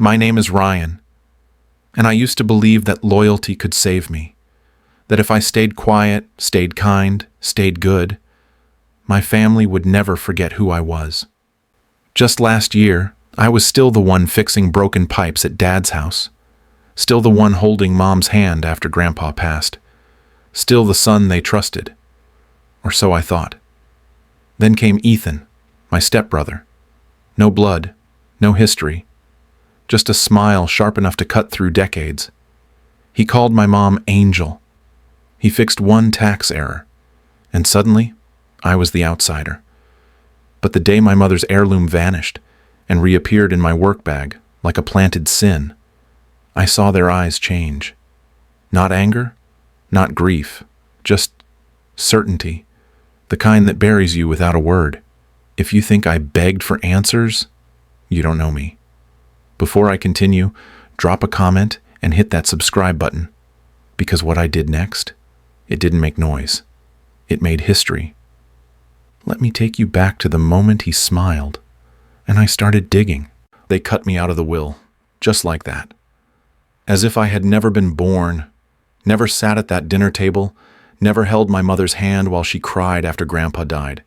My name is Ryan, and I used to believe that loyalty could save me, that if I stayed quiet, stayed kind, stayed good, my family would never forget who I was. Just last year, I was still the one fixing broken pipes at Dad's house, still the one holding Mom's hand after Grandpa passed, still the son they trusted, or so I thought. Then came Ethan, my stepbrother. No blood, no history, just a smile sharp enough to cut through decades. He called my mom Angel. He fixed one tax error, and suddenly, I was the outsider. But the day my mother's heirloom vanished and reappeared in my work bag like a planted sin, I saw their eyes change. Not anger, not grief, just certainty, the kind that buries you without a word. If you think I begged for answers, you don't know me. Before I continue, drop a comment and hit that subscribe button, because what I did next, it didn't make noise. It made history. Let me take you back to the moment he smiled, and I started digging. They cut me out of the will, just like that. As if I had never been born, never sat at that dinner table, never held my mother's hand while she cried after Grandpa died.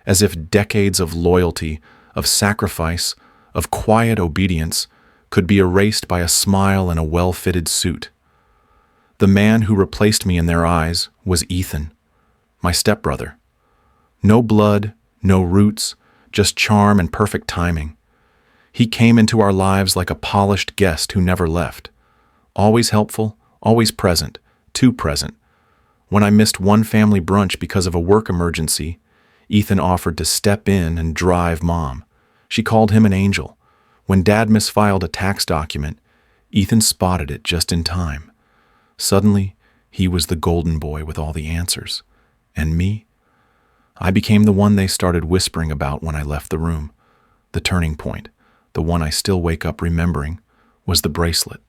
As if decades of loyalty, of sacrifice, of quiet obedience could be erased by a smile and a well-fitted suit. The man who replaced me in their eyes was Ethan, my stepbrother. No blood, no roots, just charm and perfect timing. He came into our lives like a polished guest who never left. Always helpful, always present, too present. When I missed one family brunch because of a work emergency, Ethan offered to step in and drive Mom. She called him an angel. When Dad misfiled a tax document, Ethan spotted it just in time. Suddenly, he was the golden boy with all the answers. And me? I became the one they started whispering about when I left the room. The turning point, the one I still wake up remembering, was the bracelet.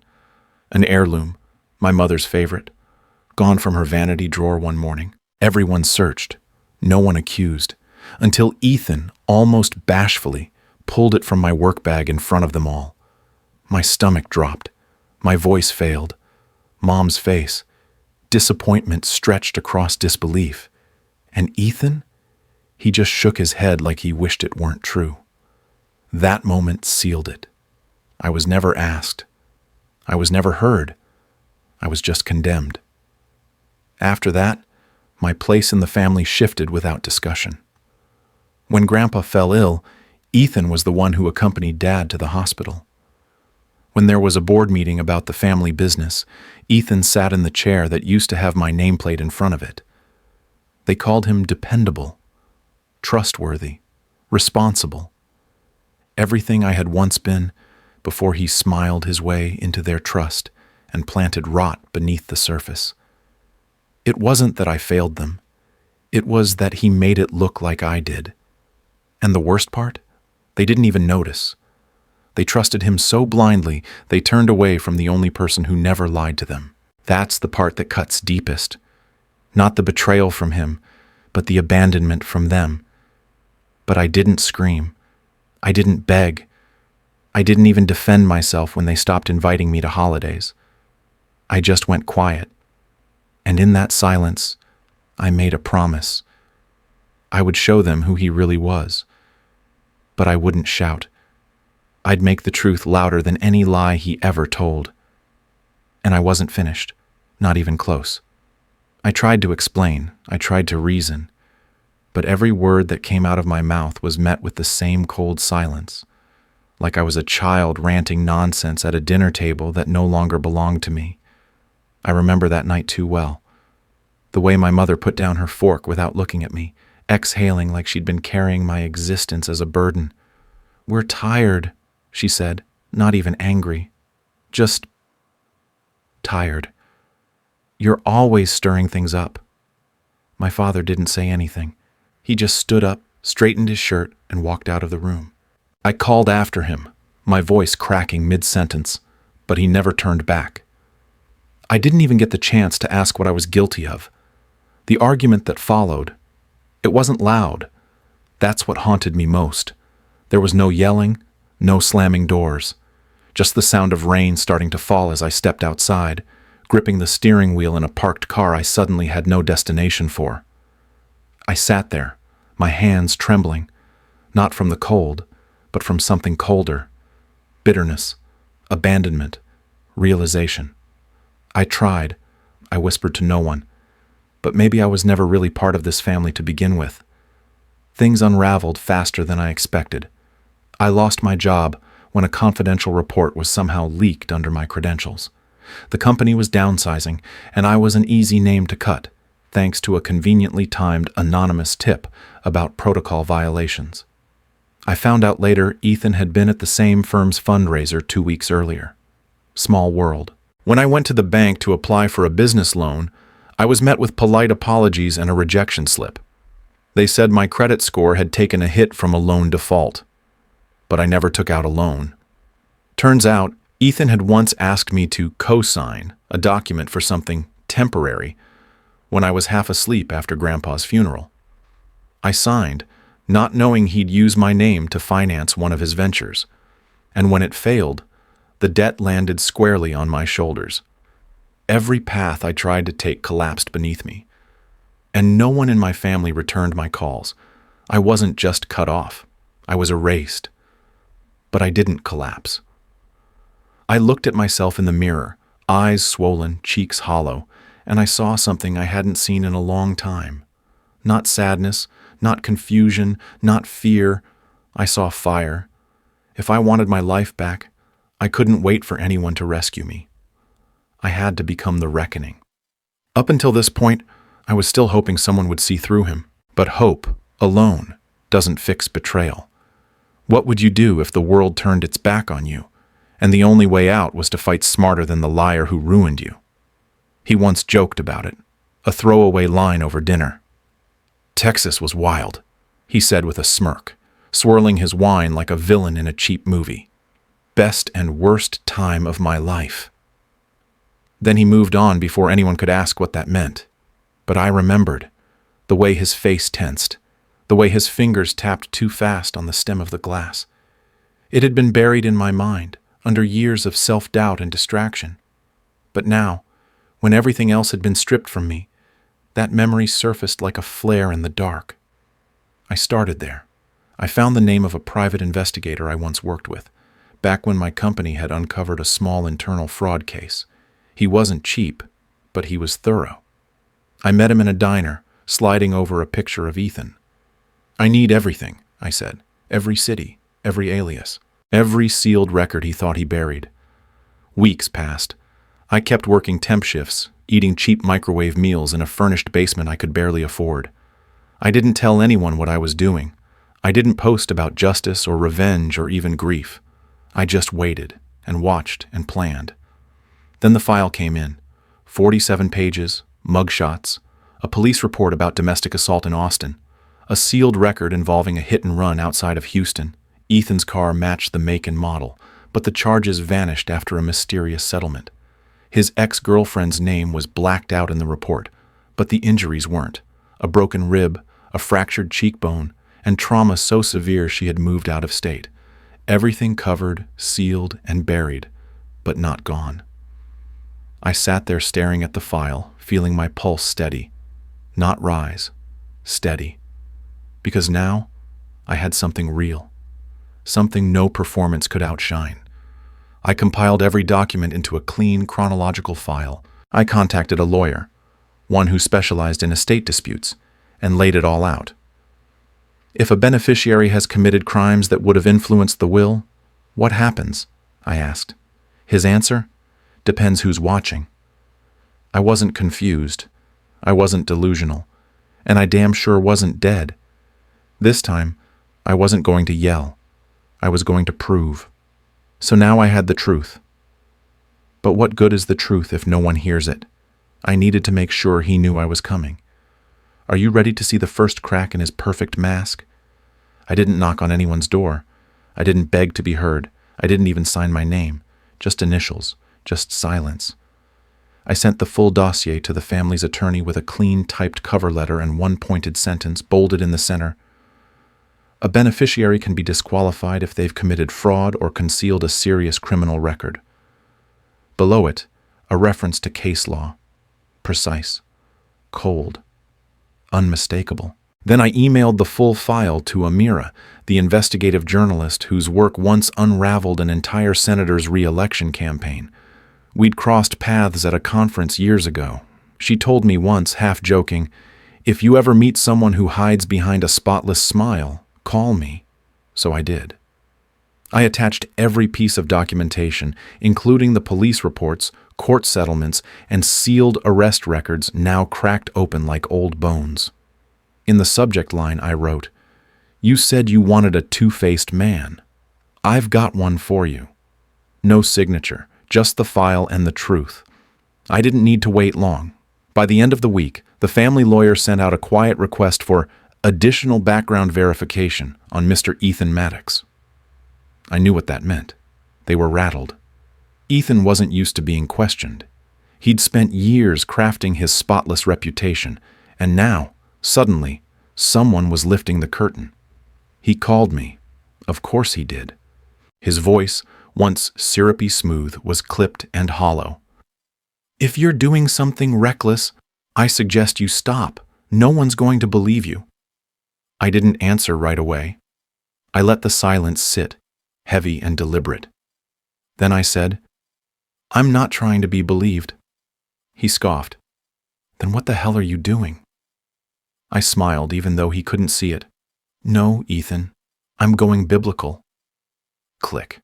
An heirloom, my mother's favorite, gone from her vanity drawer one morning. Everyone searched, no one accused, until Ethan, almost bashfully, pulled it from my work bag in front of them all. My stomach dropped. My voice failed. Mom's face, disappointment stretched across disbelief. And Ethan? He just shook his head like he wished it weren't true. That moment sealed it. I was never asked. I was never heard. I was just condemned. After that, my place in the family shifted without discussion. When Grandpa fell ill, Ethan was the one who accompanied Dad to the hospital. When there was a board meeting about the family business, Ethan sat in the chair that used to have my nameplate in front of it. They called him dependable, trustworthy, responsible. Everything I had once been before he smiled his way into their trust and planted rot beneath the surface. It wasn't that I failed them. It was that he made it look like I did. And the worst part? They didn't even notice. They trusted him so blindly, they turned away from the only person who never lied to them. That's the part that cuts deepest. Not the betrayal from him, but the abandonment from them. But I didn't scream. I didn't beg. I didn't even defend myself when they stopped inviting me to holidays. I just went quiet. And in that silence, I made a promise. I would show them who he really was. But I wouldn't shout. I'd make the truth louder than any lie he ever told. And I wasn't finished, not even close. I tried to explain, I tried to reason, but every word that came out of my mouth was met with the same cold silence, like I was a child ranting nonsense at a dinner table that no longer belonged to me. I remember that night too well. The way my mother put down her fork without looking at me, exhaling like she'd been carrying my existence as a burden. "We're tired," she said, not even angry. Just tired. "You're always stirring things up." My father didn't say anything. He just stood up, straightened his shirt, and walked out of the room. I called after him, my voice cracking mid-sentence, but he never turned back. I didn't even get the chance to ask what I was guilty of. The argument that followed, it wasn't loud. That's what haunted me most. There was no yelling, no slamming doors. just the sound of rain starting to fall as I stepped outside, gripping the steering wheel in a parked car I suddenly had no destination for. I sat there, my hands trembling, not from the cold, but from something colder. Bitterness, abandonment, realization. I tried, I whispered to no one, but maybe I was never really part of this family to begin with. Things unraveled faster than I expected. I lost my job when a confidential report was somehow leaked under my credentials. The company was downsizing, and I was an easy name to cut, thanks to a conveniently timed anonymous tip about protocol violations. I found out later Ethan had been at the same firm's fundraiser 2 weeks earlier. Small world. When I went to the bank to apply for a business loan, I was met with polite apologies and a rejection slip. They said my credit score had taken a hit from a loan default, but I never took out a loan. Turns out, Ethan had once asked me to co-sign a document for something temporary when I was half asleep after Grandpa's funeral. I signed, not knowing he'd use my name to finance one of his ventures, and when it failed, the debt landed squarely on my shoulders. Every path I tried to take collapsed beneath me, and no one in my family returned my calls. I wasn't just cut off, I was erased. But I didn't collapse. I looked at myself in the mirror, eyes swollen, cheeks hollow, and I saw something I hadn't seen in a long time. Not sadness, not confusion, not fear. I saw fire. If I wanted my life back, I couldn't wait for anyone to rescue me. I had to become the reckoning. Up until this point, I was still hoping someone would see through him. But hope, alone, doesn't fix betrayal. What would you do if the world turned its back on you, and the only way out was to fight smarter than the liar who ruined you? He once joked about it, a throwaway line over dinner. Texas was wild, he said with a smirk, swirling his wine like a villain in a cheap movie. Best and worst time of my life. Then he moved on before anyone could ask what that meant. But I remembered, the way his face tensed, the way his fingers tapped too fast on the stem of the glass. It had been buried in my mind, under years of self-doubt and distraction. But now, when everything else had been stripped from me, that memory surfaced like a flare in the dark. I started there. I found the name of a private investigator I once worked with, back when my company had uncovered a small internal fraud case. He wasn't cheap, but he was thorough. I met him in a diner, sliding over a picture of Ethan. I need everything, I said. Every city, every alias, every sealed record he thought he buried. Weeks passed. I kept working temp shifts, eating cheap microwave meals in a furnished basement I could barely afford. I didn't tell anyone what I was doing. I didn't post about justice or revenge or even grief. I just waited and watched and planned. Then the file came in. 47 pages, mugshots, a police report about domestic assault in Austin, a sealed record involving a hit and run outside of Houston. Ethan's car matched the make and model, but the charges vanished after a mysterious settlement. His ex-girlfriend's name was blacked out in the report, but the injuries weren't. A broken rib, a fractured cheekbone, and trauma so severe she had moved out of state. Everything covered, sealed, and buried, but not gone. I sat there staring at the file, feeling my pulse steady. Not rise, steady. Because now, I had something real. Something no performance could outshine. I compiled every document into a clean, chronological file. I contacted a lawyer, one who specialized in estate disputes, and laid it all out. If a beneficiary has committed crimes that would have influenced the will, what happens? I asked. His answer? Depends who's watching. I wasn't confused. I wasn't delusional. And I damn sure wasn't dead. This time, I wasn't going to yell. I was going to prove. So now I had the truth. But what good is the truth if no one hears it? I needed to make sure he knew I was coming. Are you ready to see the first crack in his perfect mask? I didn't knock on anyone's door. I didn't beg to be heard. I didn't even sign my name. Just initials. Just silence. I sent the full dossier to the family's attorney with a clean typed cover letter and one pointed sentence bolded in the center. A beneficiary can be disqualified if they've committed fraud or concealed a serious criminal record. Below it, a reference to case law. Precise. Cold. Unmistakable. Then I emailed the full file to Amira, the investigative journalist whose work once unraveled an entire senator's re-election campaign. We'd crossed paths at a conference years ago. She told me once, half joking, "If you ever meet someone who hides behind a spotless smile, call me." So I did. I attached every piece of documentation, including the police reports, court settlements, and sealed arrest records now cracked open like old bones. In the subject line I wrote, "You said you wanted a two-faced man. I've got one for you." No signature, just the file and the truth. I didn't need to wait long. By the end of the week, the family lawyer sent out a quiet request for additional background verification on Mr. Ethan Maddox. I knew what that meant. They were rattled. Ethan wasn't used to being questioned. He'd spent years crafting his spotless reputation, and now, suddenly, someone was lifting the curtain. He called me. Of course he did. His voice, once syrupy smooth, was clipped and hollow. "If you're doing something reckless, I suggest you stop. No one's going to believe you." I didn't answer right away. I let the silence sit, heavy and deliberate. Then I said, "I'm not trying to be believed." He scoffed. "Then what the hell are you doing?" I smiled, even though he couldn't see it. "No, Ethan, I'm going biblical." Click.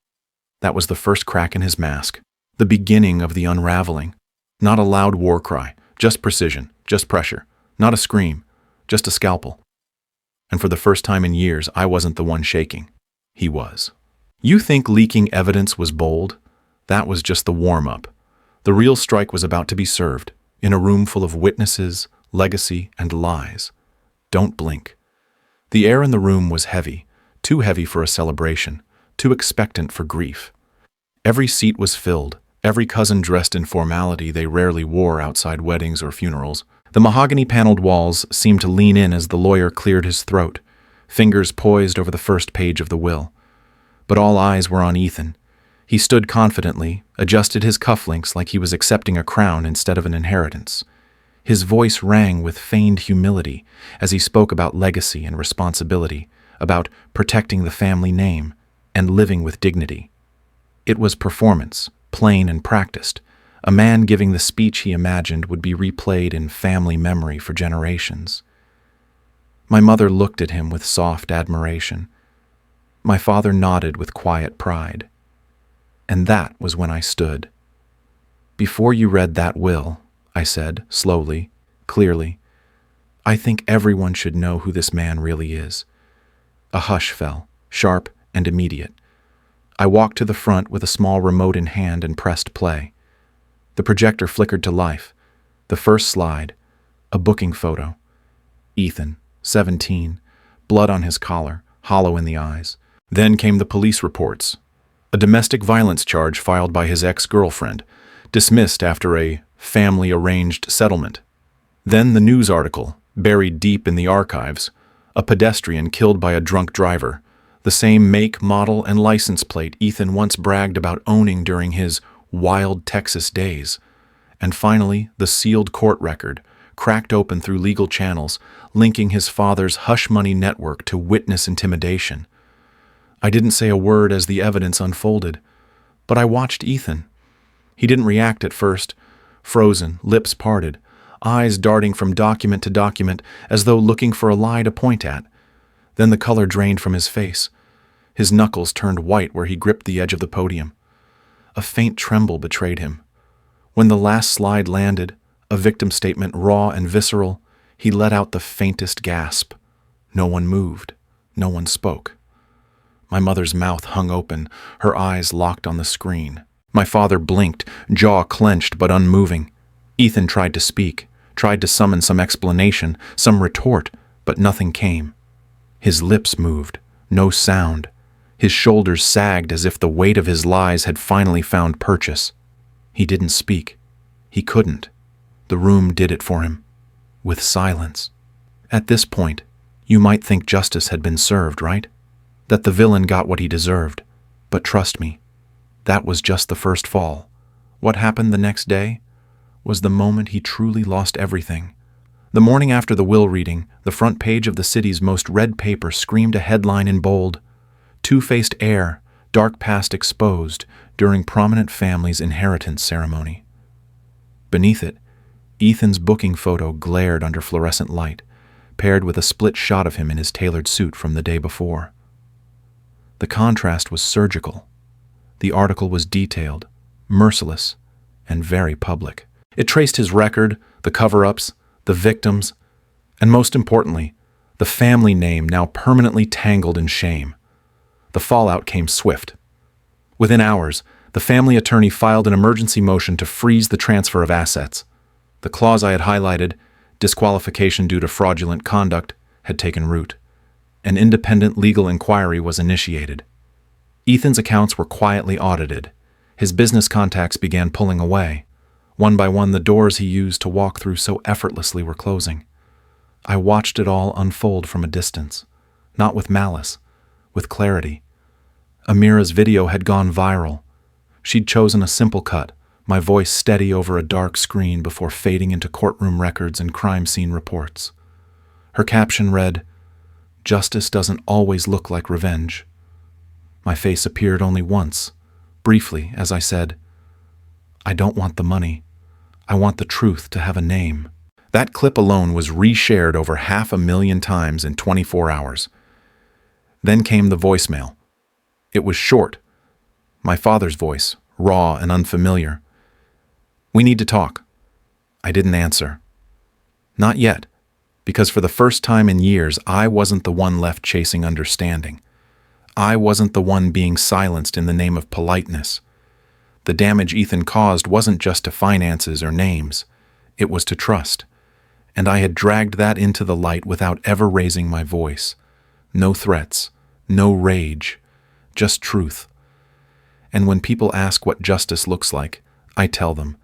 That was the first crack in his mask, the beginning of the unraveling. Not a loud war cry, just precision, just pressure, not a scream, just a scalpel. And for the first time in years, I wasn't the one shaking. He was. You think leaking evidence was bold? That was just the warm-up. The real strike was about to be served, in a room full of witnesses, legacy, and lies. Don't blink. The air in the room was heavy, too heavy for a celebration, too expectant for grief. Every seat was filled, every cousin dressed in formality they rarely wore outside weddings or funerals. The mahogany-paneled walls seemed to lean in as the lawyer cleared his throat, fingers poised over the first page of the will. But all eyes were on Ethan. He stood confidently, adjusted his cufflinks like he was accepting a crown instead of an inheritance. His voice rang with feigned humility as he spoke about legacy and responsibility, about protecting the family name and living with dignity. It was performance, plain and practiced, a man giving the speech he imagined would be replayed in family memory for generations. My mother looked at him with soft admiration. My father nodded with quiet pride. And that was when I stood. "Before you read that will," I said, slowly, clearly, "I think everyone should know who this man really is." A hush fell, sharp and immediate. I walked to the front with a small remote in hand and pressed play. The projector flickered to life. The first slide, a booking photo. Ethan, 17, blood on his collar, hollow in the eyes. Then came the police reports. A domestic violence charge filed by his ex-girlfriend, dismissed after a family-arranged settlement. Then the news article, buried deep in the archives, a pedestrian killed by a drunk driver, the same make, model, and license plate Ethan once bragged about owning during his wild Texas days. And finally, the sealed court record, cracked open through legal channels, linking his father's hush money network to witness intimidation. I didn't say a word as the evidence unfolded, but I watched Ethan. He didn't react at first, frozen, lips parted, eyes darting from document to document as though looking for a lie to point at. Then the color drained from his face. His knuckles turned white where he gripped the edge of the podium. A faint tremble betrayed him. When the last slide landed, a victim statement raw and visceral, he let out the faintest gasp. No one moved. No one spoke. My mother's mouth hung open, her eyes locked on the screen. My father blinked, jaw clenched but unmoving. Ethan tried to speak, tried to summon some explanation, some retort, but nothing came. His lips moved, no sound. His shoulders sagged as if the weight of his lies had finally found purchase. He didn't speak. He couldn't. The room did it for him. With silence. At this point, You might think justice had been served, right? That the villain got what he deserved. But trust me, that was just the first fall. What happened the next day was the moment he truly lost everything. The morning after the will reading, the front page of the city's most read paper screamed a headline in bold: "Two-faced heir, dark past exposed during prominent family's inheritance ceremony." Beneath it, Ethan's booking photo glared under fluorescent light, paired with a split shot of him in his tailored suit from the day before. The contrast was surgical. The article was detailed, merciless, and very public. It traced his record, the cover-ups, the victims, and most importantly, the family name now permanently tangled in shame. The fallout came swift. Within hours, the family attorney filed an emergency motion to freeze the transfer of assets. The clause I had highlighted, disqualification due to fraudulent conduct, had taken root. An independent legal inquiry was initiated. Ethan's accounts were quietly audited. His business contacts began pulling away. One by one, the doors he used to walk through so effortlessly were closing. I watched it all unfold from a distance, not with malice, with clarity. Amira's video had gone viral. She'd chosen a simple cut, my voice steady over a dark screen before fading into courtroom records and crime scene reports. Her caption read, "Justice doesn't always look like revenge." My face appeared only once, briefly, as I said, "I don't want the money. I want the truth to have a name." That clip alone was reshared over 500,000 times in 24 hours. Then came the voicemail. It was short. My father's voice, raw and unfamiliar. "We need to talk." I didn't answer. Not yet, because for the first time in years, I wasn't the one left chasing understanding. I wasn't the one being silenced in the name of politeness. The damage Ethan caused wasn't just to finances or names. It was to trust. And I had dragged that into the light without ever raising my voice. No threats, no rage, just truth. And when people ask what justice looks like, I tell them,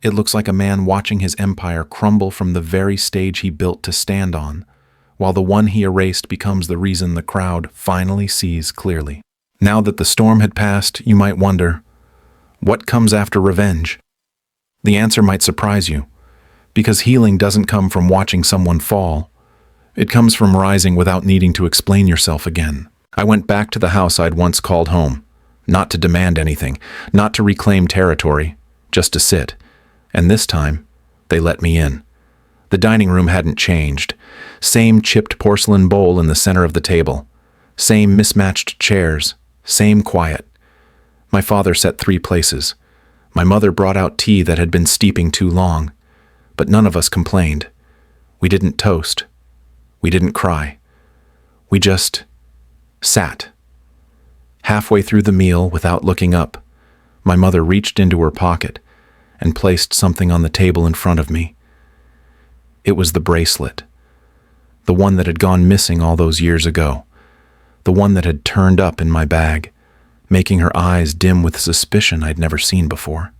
it looks like a man watching his empire crumble from the very stage he built to stand on, while the one he erased becomes the reason the crowd finally sees clearly. Now that the storm had passed, you might wonder, what comes after revenge? The answer might surprise you, because healing doesn't come from watching someone fall. It comes from rising without needing to explain yourself again. I went back to the house I'd once called home, not to demand anything, not to reclaim territory, just to sit. And this time, they let me in. The dining room hadn't changed. Same chipped porcelain bowl in the center of the table. Same mismatched chairs. Same quiet. My father set 3 places. My mother brought out tea that had been steeping too long. But none of us complained. We didn't toast. We didn't cry. We just sat. Halfway through the meal, without looking up, my mother reached into her pocket and placed something on the table in front of me. It was the bracelet. The one that had gone missing all those years ago. The one that had turned up in my bag, making her eyes dim with suspicion I'd never seen before.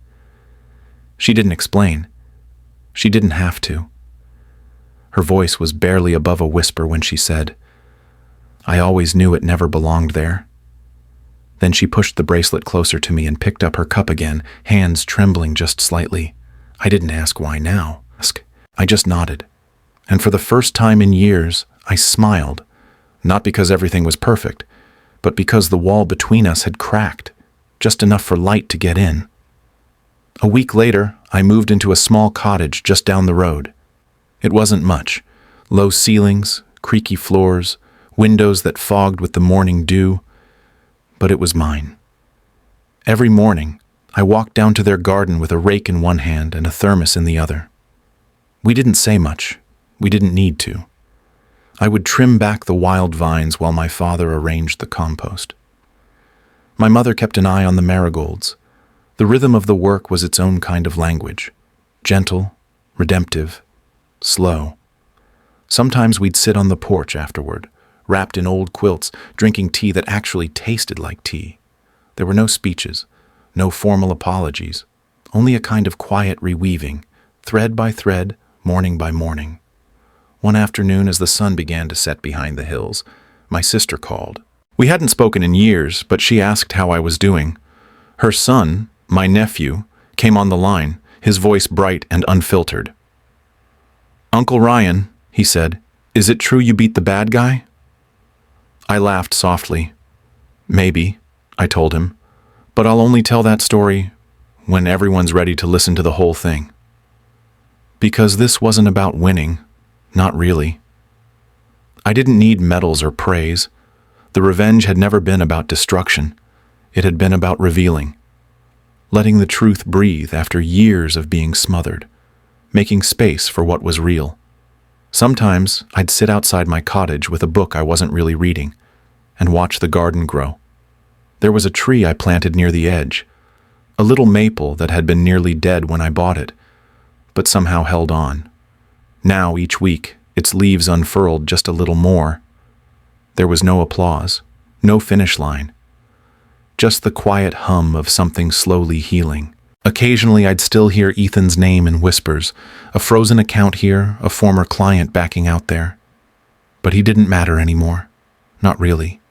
She didn't explain. She didn't have to. Her voice was barely above a whisper when she said, "I always knew it never belonged there." Then she pushed the bracelet closer to me and picked up her cup again, hands trembling just slightly. I didn't ask why now. I just nodded. And for the first time in years, I smiled, not because everything was perfect, but because the wall between us had cracked, just enough for light to get in. A week later, I moved into a small cottage just down the road. It wasn't much. Low ceilings, creaky floors, windows that fogged with the morning dew, but it was mine. Every morning, I walked down to their garden with a rake in one hand and a thermos in the other. We didn't say much. We didn't need to. I would trim back the wild vines while my father arranged the compost. My mother kept an eye on the marigolds. The rhythm of the work was its own kind of language. Gentle, redemptive, slow. Sometimes we'd sit on the porch afterward, wrapped in old quilts, drinking tea that actually tasted like tea. There were no speeches, no formal apologies, only a kind of quiet reweaving, thread by thread, morning by morning. One afternoon, as the sun began to set behind the hills, my sister called. We hadn't spoken in years, but she asked how I was doing. Her son, my nephew, came on the line, his voice bright and unfiltered. "Uncle Ryan," he said, "is it true you beat the bad guy?" I laughed softly. "Maybe," I told him, "but I'll only tell that story when everyone's ready to listen to the whole thing." Because this wasn't about winning, not really. I didn't need medals or praise. The revenge had never been about destruction. It had been about revealing. Letting the truth breathe after years of being smothered. Making space for what was real. Sometimes I'd sit outside my cottage with a book I wasn't really reading and watch the garden grow. There was a tree I planted near the edge, a little maple that had been nearly dead when I bought it, but somehow held on. Now, each week, its leaves unfurled just a little more. There was no applause, no finish line. Just the quiet hum of something slowly healing. Occasionally, I'd still hear Ethan's name in whispers, a frozen account here, a former client backing out there. But he didn't matter anymore. Not really.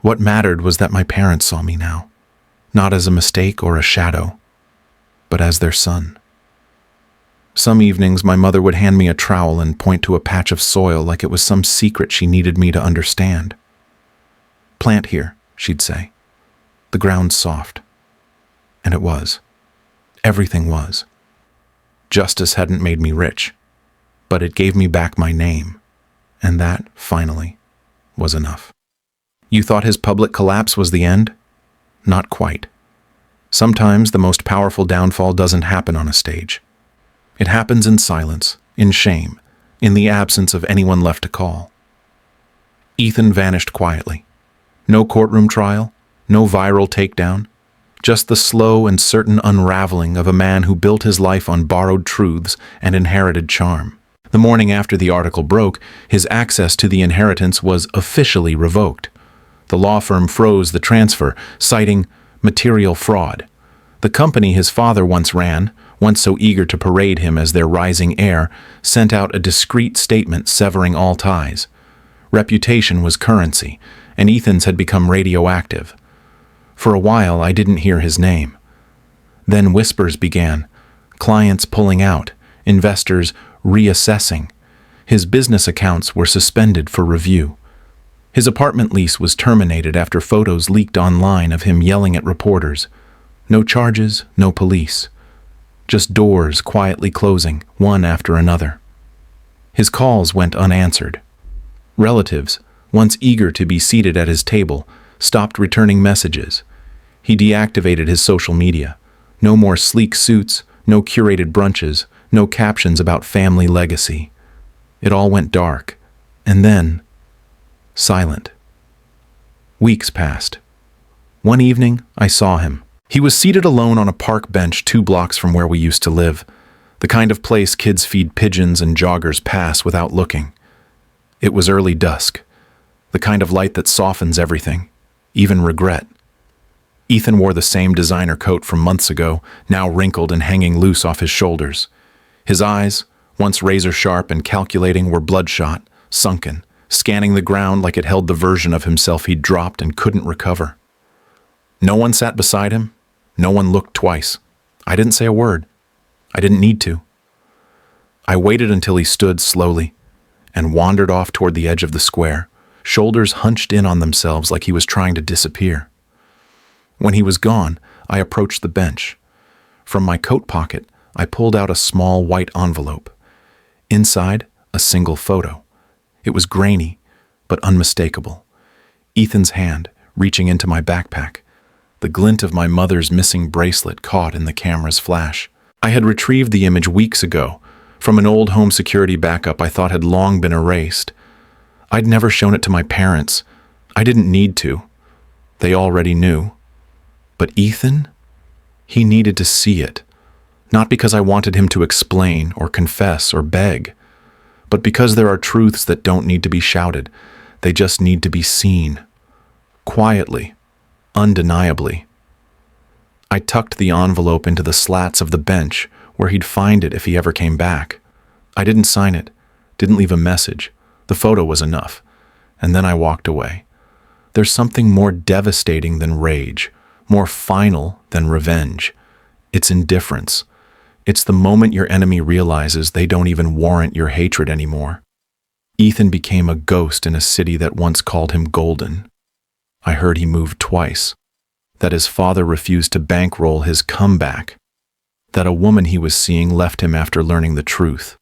What mattered was that my parents saw me now. Not as a mistake or a shadow, but as their son. Some evenings, my mother would hand me a trowel and point to a patch of soil like it was some secret she needed me to understand. "Plant here," she'd say. "The ground's soft." And it was. Everything was. Justice hadn't made me rich, but it gave me back my name, and that, finally, was enough. You thought his public collapse was the end? Not quite. Sometimes the most powerful downfall doesn't happen on a stage. It happens in silence, in shame, in the absence of anyone left to call. Ethan vanished quietly. No courtroom trial, no viral takedown, just the slow and certain unraveling of a man who built his life on borrowed truths and inherited charm. The morning after the article broke, his access to the inheritance was officially revoked. The law firm froze the transfer, citing material fraud. The company his father once ran, once so eager to parade him as their rising heir, sent out a discreet statement severing all ties. Reputation was currency, and Ethan's had become radioactive. For a while, I didn't hear his name. Then whispers began, clients pulling out, investors reassessing. His business accounts were suspended for review. His apartment lease was terminated after photos leaked online of him yelling at reporters. No charges, no police. Just doors quietly closing, one after another. His calls went unanswered. Relatives, once eager to be seated at his table, stopped returning messages. He deactivated his social media. No more sleek suits, no curated brunches, no captions about family legacy. It all went dark. And then, silent. Weeks passed. One evening, I saw him. He was seated alone on a park bench 2 blocks from where we used to live, the kind of place kids feed pigeons and joggers pass without looking. It was early dusk, the kind of light that softens everything, even regret. Ethan wore the same designer coat from months ago, now wrinkled and hanging loose off his shoulders. His eyes, once razor-sharp and calculating, were bloodshot, sunken, scanning the ground like it held the version of himself he'd dropped and couldn't recover. No one sat beside him. No one looked twice. I didn't say a word. I didn't need to. I waited until he stood slowly and wandered off toward the edge of the square, shoulders hunched in on themselves like he was trying to disappear. When he was gone, I approached the bench. From my coat pocket, I pulled out a small white envelope. Inside, a single photo. It was grainy, but unmistakable. Ethan's hand, reaching into my backpack. The glint of my mother's missing bracelet caught in the camera's flash. I had retrieved the image weeks ago, from an old home security backup I thought had long been erased. I'd never shown it to my parents. I didn't need to. They already knew. But Ethan? He needed to see it. Not because I wanted him to explain or confess or beg, but because there are truths that don't need to be shouted. They just need to be seen. Quietly. Undeniably. I tucked the envelope into the slats of the bench where he'd find it if he ever came back. I didn't sign it, didn't leave a message. The photo was enough. And then I walked away. There's something more devastating than rage, more final than revenge. It's indifference. It's the moment your enemy realizes they don't even warrant your hatred anymore. Ethan became a ghost in a city that once called him golden. I heard he moved twice, that his father refused to bankroll his comeback, that a woman he was seeing left him after learning the truth,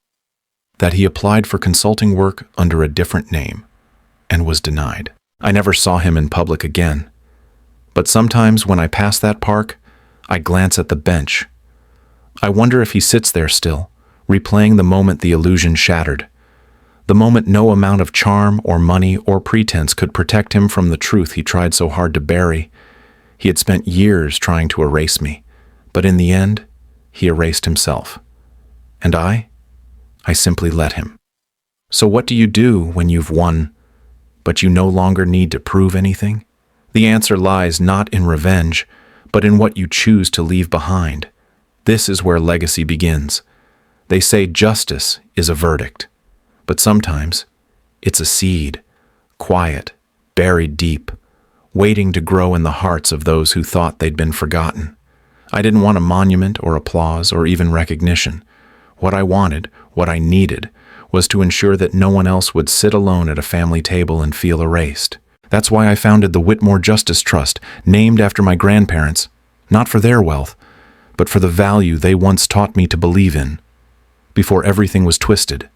that he applied for consulting work under a different name and was denied. I never saw him in public again. But sometimes when I pass that park, I glance at the bench. I wonder if he sits there still, replaying the moment the illusion shattered, the moment no amount of charm or money or pretense could protect him from the truth he tried so hard to bury. He had spent years trying to erase me, but in the end, he erased himself. And I simply let him. So what do you do when you've won, but you no longer need to prove anything? The answer lies not in revenge, but in what you choose to leave behind. This is where legacy begins. They say justice is a verdict, but sometimes it's a seed, quiet, buried deep, waiting to grow in the hearts of those who thought they'd been forgotten. I didn't want a monument or applause or even recognition. What I wanted, what I needed, was to ensure that no one else would sit alone at a family table and feel erased. That's why I founded the Whitmore Justice Trust, named after my grandparents, not for their wealth, but for the value they once taught me to believe in. Before everything was twisted,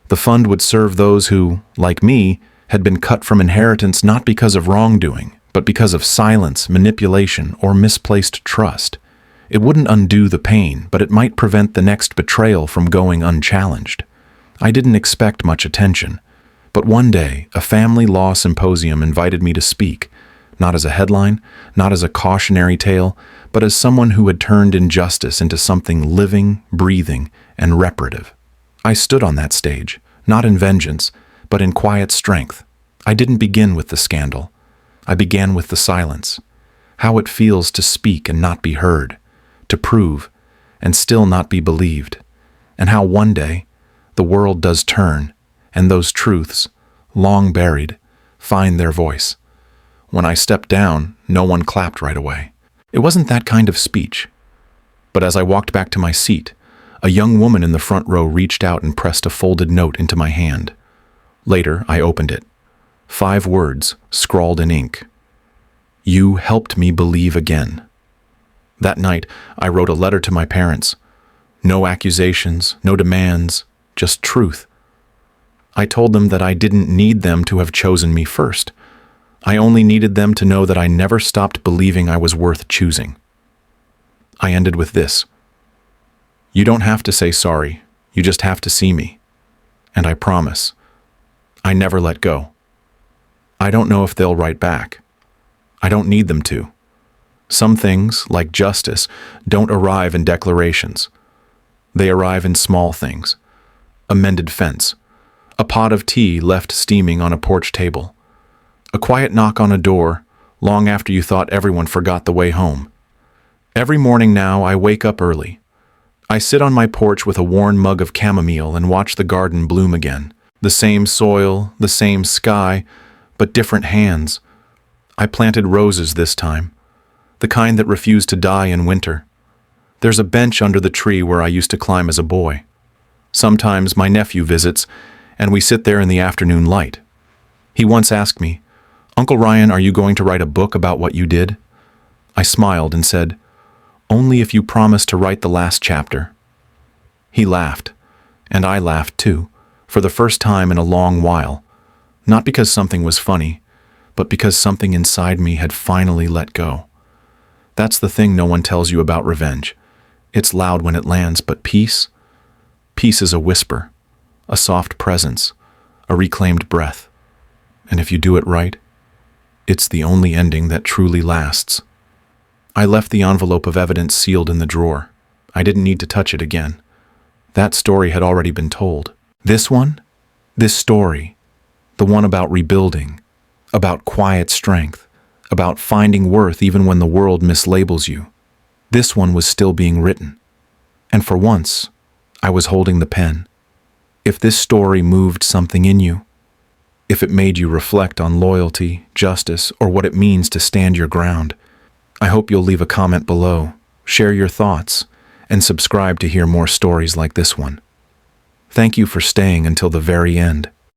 the fund would serve those who, like me, had been cut from inheritance not because of wrongdoing, but because of silence, manipulation, or misplaced trust. It wouldn't undo the pain, but it might prevent the next betrayal from going unchallenged. I didn't expect much attention, but one day a family law symposium invited me to speak, not as a headline, not as a cautionary tale, but as someone who had turned injustice into something living, breathing, and reparative. I stood on that stage, not in vengeance, but in quiet strength. I didn't begin with the scandal. I began with the silence. How it feels to speak and not be heard, to prove and still not be believed, and how one day the world does turn, and those truths, long buried, find their voice. When I stepped down, no one clapped right away. It wasn't that kind of speech. But as I walked back to my seat, a young woman in the front row reached out and pressed a folded note into my hand. Later, I opened it. 5 words, scrawled in ink. "You helped me believe again." That night, I wrote a letter to my parents. No accusations, no demands, just truth. I told them that I didn't need them to have chosen me first. I only needed them to know that I never stopped believing I was worth choosing. I ended with this. "You don't have to say sorry, you just have to see me. And I promise, I never let go. I don't know if they'll write back. I don't need them to. Some things, like justice, don't arrive in declarations. They arrive in small things. A mended fence. A pot of tea left steaming on a porch table. A quiet knock on a door, long after you thought everyone forgot the way home. Every morning now, I wake up early. I sit on my porch with a worn mug of chamomile and watch the garden bloom again. The same soil, the same sky, but different hands. I planted roses this time, the kind that refused to die in winter. There's a bench under the tree where I used to climb as a boy. Sometimes my nephew visits, and we sit there in the afternoon light. He once asked me, "Uncle Ryan, are you going to write a book about what you did?" I smiled and said, "Only if you promise to write the last chapter." He laughed, and I laughed too, for the first time in a long while, not because something was funny, but because something inside me had finally let go. That's the thing no one tells you about revenge. It's loud when it lands, but peace is a whisper, a soft presence, a reclaimed breath. And if you do it right, it's the only ending that truly lasts. I left the envelope of evidence sealed in the drawer. I didn't need to touch it again. That story had already been told. This story, the one about rebuilding, about quiet strength, about finding worth even when the world mislabels you. This one was still being written. And for once, I was holding the pen. If this story moved something in you, if it made you reflect on loyalty, justice, or what it means to stand your ground, I hope you'll leave a comment below, share your thoughts, and subscribe to hear more stories like this one. Thank you for staying until the very end.